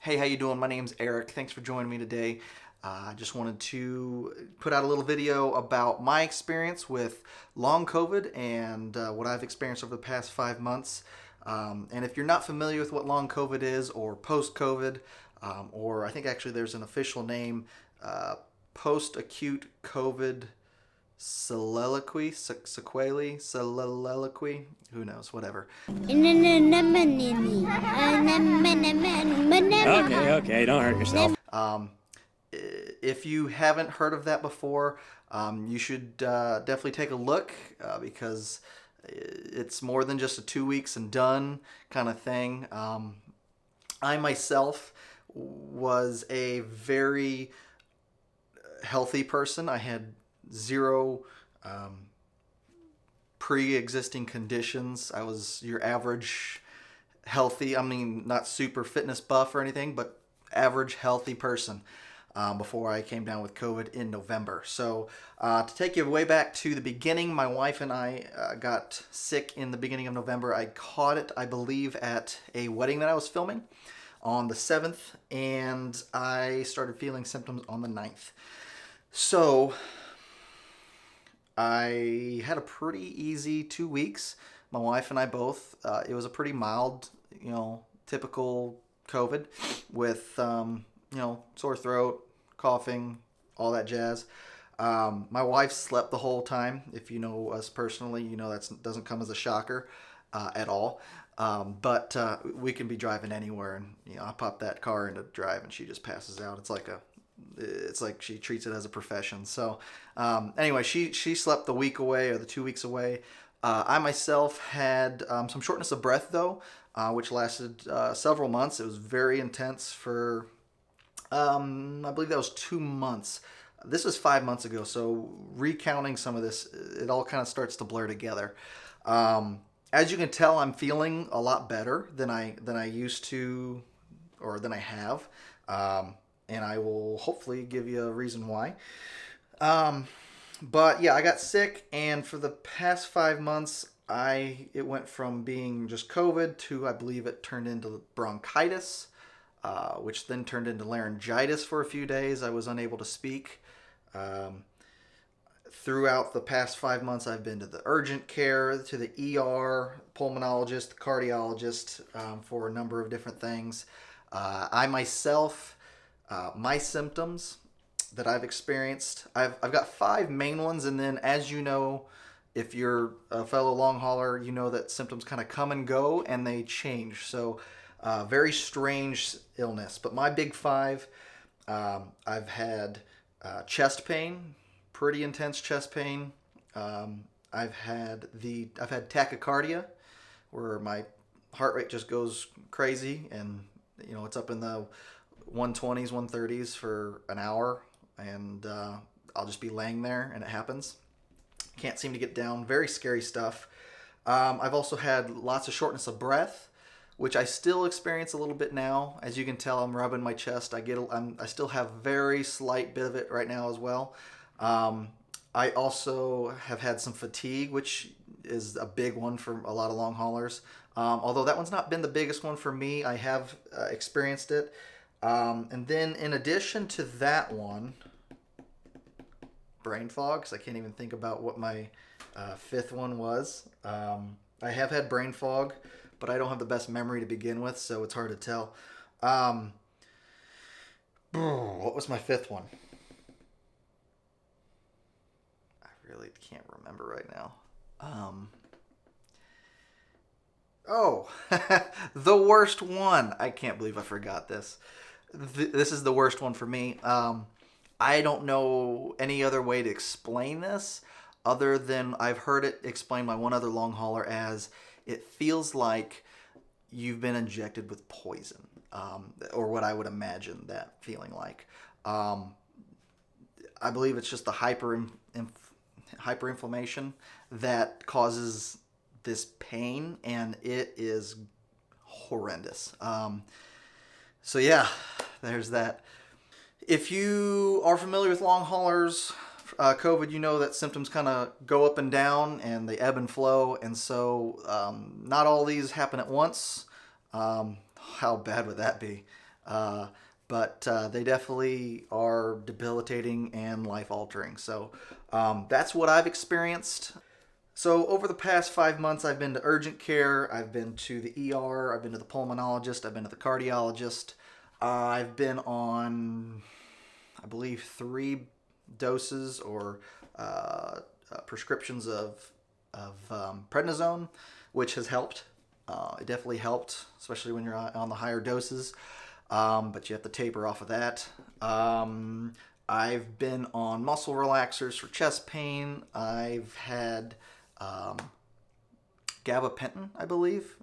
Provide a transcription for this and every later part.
Hey, how you doing? My name's Eric. Thanks for joining me today. I just wanted to put out a little video about my experience with long COVID and what I've experienced over the past 5 months. And if you're not familiar with what long COVID is or post-COVID, or I think actually there's an official name, post-acute COVID soliloquy, who knows, whatever. Okay, don't hurt yourself. If you haven't heard of that before, you should definitely take a look because it's more than just a 2 weeks and done kind of thing. I myself was a very healthy person. I had zero pre-existing conditions. I was your average healthy, I mean, not super fitness buff or anything, but average healthy person before I came down with COVID in November. So to take you way back to the beginning, my wife and I got sick in the beginning of November. I caught it, I believe, at a wedding that I was filming on the 7th, and I started feeling symptoms on the 9th. So I had a pretty easy 2 weeks. My wife and I both. It was a pretty mild, typical COVID with, sore throat, coughing, all that jazz. My wife slept the whole time. If you know us personally, you know that doesn't come as a shocker at all. But we can be driving anywhere, and I pop that car into drive, and she just passes out. It's like she treats it as a profession. So anyway, she slept the week away or the 2 weeks away. I myself had some shortness of breath though, which lasted several months. It was very intense for I believe that was 2 months. This was 5 months ago, so recounting some of this, it all kind of starts to blur together. As you can tell, I'm feeling a lot better than I used to, or than I have. And I will hopefully give you a reason why. But yeah, I got sick, and for the past 5 months, it went from being just COVID to, I believe it turned into bronchitis, which then turned into laryngitis for a few days. I was unable to speak. Throughout the past 5 months, I've been to the urgent care, to the ER, pulmonologist, cardiologist, for a number of different things. I myself, my symptoms that I've experienced, I've got 5 main ones, and then as you know, if you're a fellow long hauler, you know that symptoms kind of come and go and they change. So very strange illness. But my big 5, I've had chest pain, pretty intense chest pain. I've had tachycardia, where my heart rate just goes crazy, and it's up in the 120s, 130s for an hour, and I'll just be laying there and it happens. Can't seem to get down. Very scary stuff. I've also had lots of shortness of breath, which I still experience a little bit now. As you can tell, I'm rubbing my chest. I still have very slight bit of it right now as well. I also have had some fatigue, which is a big one for a lot of long haulers. Although that one's not been the biggest one for me, I have experienced it. And then in addition to that one, brain fog, because I can't even think about what my 5th one was. I have had brain fog, but I don't have the best memory to begin with, so it's hard to tell. What was my 5th one? I really can't remember right now. The worst one. I can't believe I forgot this. This is the worst one for me. I don't know any other way to explain this other than I've heard it explained by one other long hauler as it feels like you've been injected with poison, or what I would imagine that feeling like. I believe it's just the hyperinflammation that causes this pain, and it is horrendous. So yeah, there's that. If you are familiar with long haulers, COVID, you know that symptoms kind of go up and down and they ebb and flow. And so not all these happen at once. How bad would that be? But they definitely are debilitating and life altering. So that's what I've experienced. So over the past 5 months, I've been to urgent care, I've been to the ER, I've been to the pulmonologist, I've been to the cardiologist. I've been on, I believe, 3 doses or prescriptions of prednisone, which has helped. It definitely helped, especially when you're on the higher doses. But you have to taper off of that. I've been on muscle relaxers for chest pain. I've had gabapentin, I believe,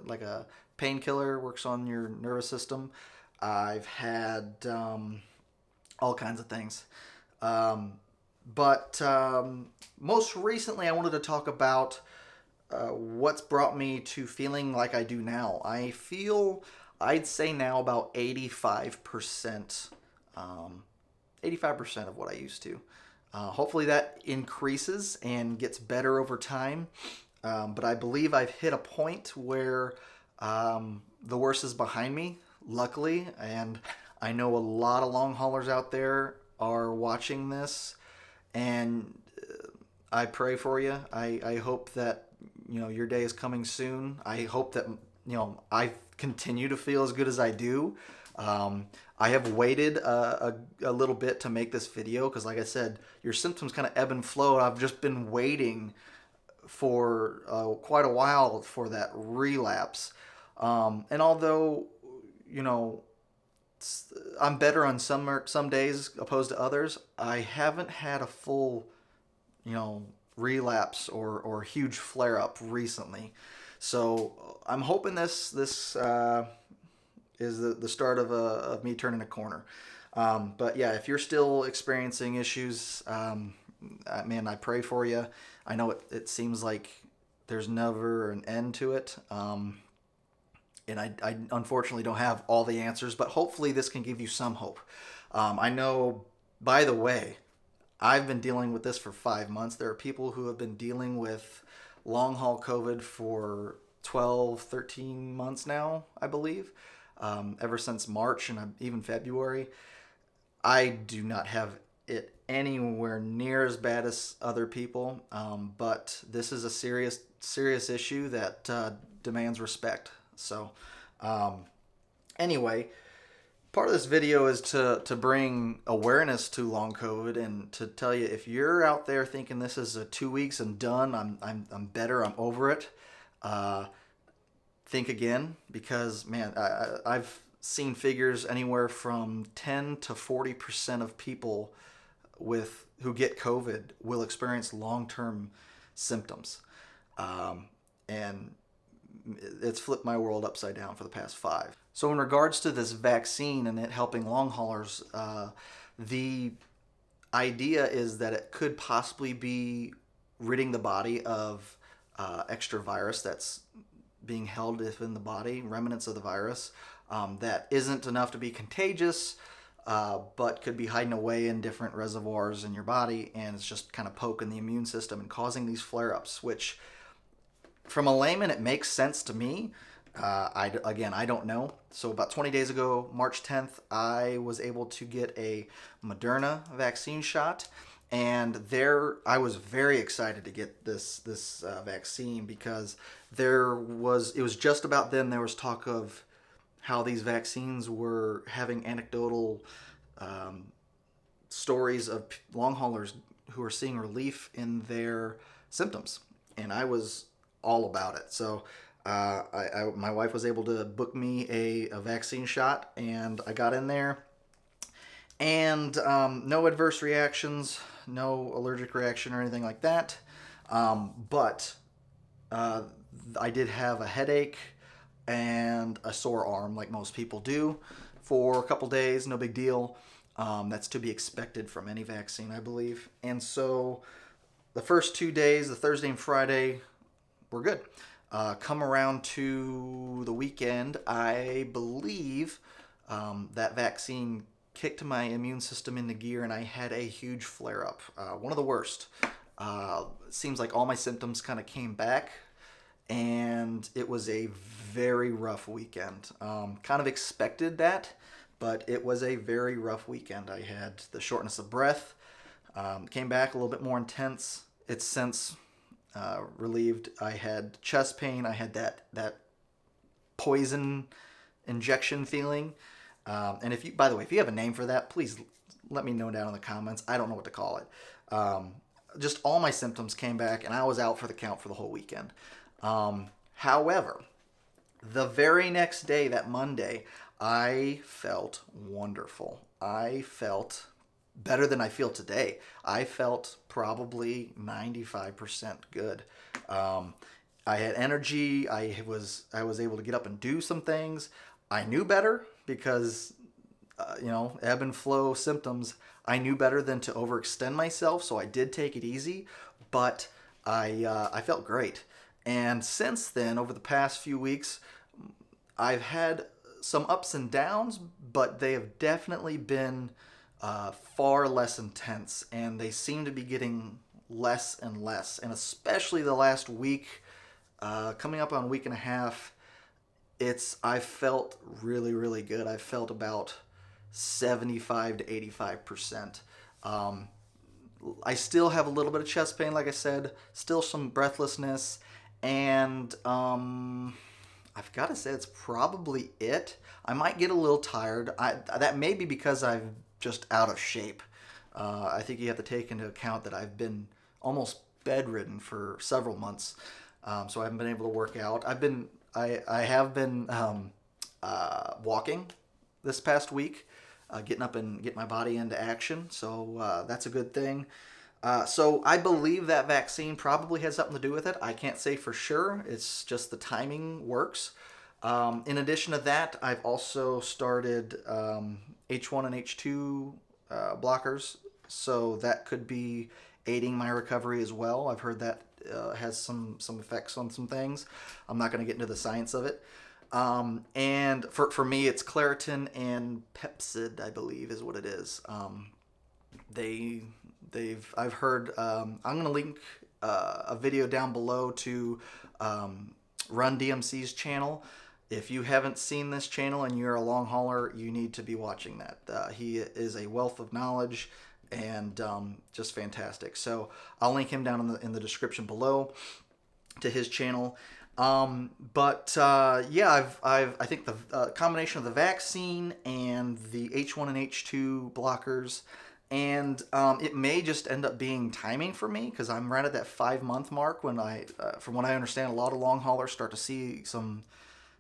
like a painkiller, works on your nervous system. I've had all kinds of things. But most recently, I wanted to talk about what's brought me to feeling like I do now. I feel, I'd say now about 85%, 85% of what I used to. Hopefully that increases and gets better over time. But I believe I've hit a point where the worst is behind me, luckily. And I know a lot of long haulers out there are watching this. And I pray for you. I hope that, your day is coming soon. I hope that, I continue to feel as good as I do. I have waited a little bit to make this video because, like I said, your symptoms kind of ebb and flow. I've just been waiting for quite a while for that relapse. And although, I'm better on some days opposed to others, I haven't had a full, relapse or huge flare up recently. So I'm hoping this is the start of me turning a corner. But yeah, if you're still experiencing issues, man, I pray for you. I know it seems like there's never an end to it. And I unfortunately don't have all the answers, but hopefully this can give you some hope. I know, by the way, I've been dealing with this for 5 months. There are people who have been dealing with long haul COVID for 12, 13 months now, I believe, ever since March and even February. I do not have it anywhere near as bad as other people, but this is a serious issue that demands respect. So anyway, part of this video is to bring awareness to long COVID and to tell you, if you're out there thinking this is a 2 weeks and done, I'm better, I'm over it, think again, because man, I've seen figures anywhere from 10 to 40% of people who get COVID will experience long-term symptoms, and it's flipped my world upside down for the past 5. So in regards to this vaccine and it helping long haulers, the idea is that it could possibly be ridding the body of extra virus that's being held within the body, remnants of the virus, that isn't enough to be contagious, but could be hiding away in different reservoirs in your body, and it's just kind of poking the immune system and causing these flare-ups, which from a layman, it makes sense to me. I don't know. So about 20 days ago, March 10th, I was able to get a Moderna vaccine shot. And I was very excited to get this vaccine because it was just about then there was talk of how these vaccines were having anecdotal stories of long haulers who are seeing relief in their symptoms. And I was all about it. So my wife was able to book me a vaccine shot, and I got in there, and no adverse reactions, no allergic reaction or anything like that. But I did have a headache and a sore arm, like most people do, for a couple days. No big deal. That's to be expected from any vaccine, I believe. And so the first 2 days, the Thursday and Friday, were good. Come around to the weekend, I believe that vaccine kicked my immune system into gear, and I had a huge flare-up, one of the worst. Seems like all my symptoms kind of came back, and it was a very rough weekend. Kind of expected that, but it was a very rough weekend. I had the shortness of breath, came back a little bit more intense. It's since relieved. I had chest pain. I had that poison injection feeling. And if you, by the way, if you have a name for that, please let me know down in the comments. I don't know what to call it. Just all my symptoms came back, and I was out for the count for the whole weekend. However, the very next day, that Monday, I felt wonderful. I felt better than I feel today. I felt probably 95% good. I had energy. I was able to get up and do some things. I knew better because, ebb and flow symptoms. I knew better than to overextend myself, so I did take it easy. But I felt great. And since then, over the past few weeks, I've had some ups and downs, but they have definitely been far less intense, and they seem to be getting less and less. And especially the last week, coming up on a week and a half, I felt really, really good. I felt about 75 to 85%. I still have a little bit of chest pain, like I said, still some breathlessness, and I've got to say it's probably it. I might get a little tired. That may be because I'm just out of shape. I think you have to take into account that I've been almost bedridden for several months, so I haven't been able to work out. I have been walking this past week, getting up and getting my body into action, so that's a good thing. So I believe that vaccine probably has something to do with it. I can't say for sure. It's just the timing works. In addition to that, I've also started H1 and H2 blockers, so that could be aiding my recovery as well. I've heard that has some effects on some things. I'm not going to get into the science of it. And for me, it's Claritin and Pepsid, I believe, is what it is. I've heard, I'm going to link a video down below to RUN-DMC's channel. If you haven't seen this channel and you're a long hauler, you need to be watching that. He is a wealth of knowledge and just fantastic. So I'll link him down in the description below to his channel. Yeah, I think the combination of the vaccine and the H1 and H2 blockers, and it may just end up being timing for me because I'm right at that 5-month mark when from what I understand, a lot of long haulers start to see some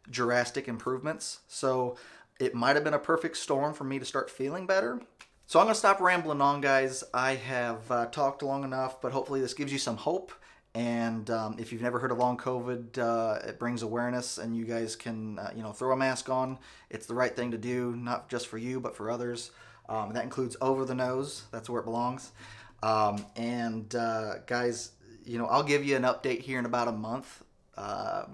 drastic improvements. So it might have been a perfect storm for me to start feeling better. So I'm going to stop rambling on, guys. I have talked long enough, but hopefully this gives you some hope. And if you've never heard of long COVID, it brings awareness, and you guys can, throw a mask on. It's the right thing to do, not just for you, but for others. That includes over the nose. That's where it belongs. Guys, I'll give you an update here in about a month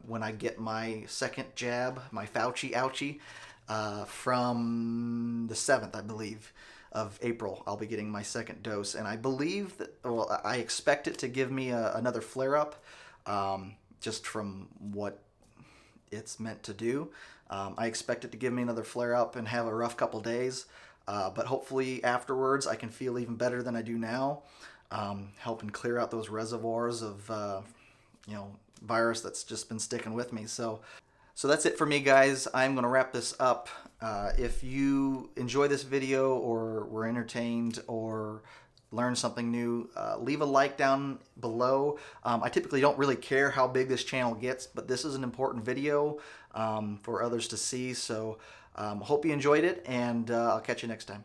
when I get my second jab, my Fauci ouchie, from the 7th, I believe, of April. I'll be getting my second dose, and I believe that, I expect it to give me another flare-up, just from what it's meant to do. I expect it to give me another flare-up and have a rough couple days, but hopefully afterwards I can feel even better than I do now, helping clear out those reservoirs of virus that's just been sticking with me. So that's it for me, guys. I'm going to wrap this up. If you enjoy this video or were entertained or learned something new, leave a like down below. I typically don't really care how big this channel gets, but this is an important video for others to see. So hope you enjoyed it, and I'll catch you next time.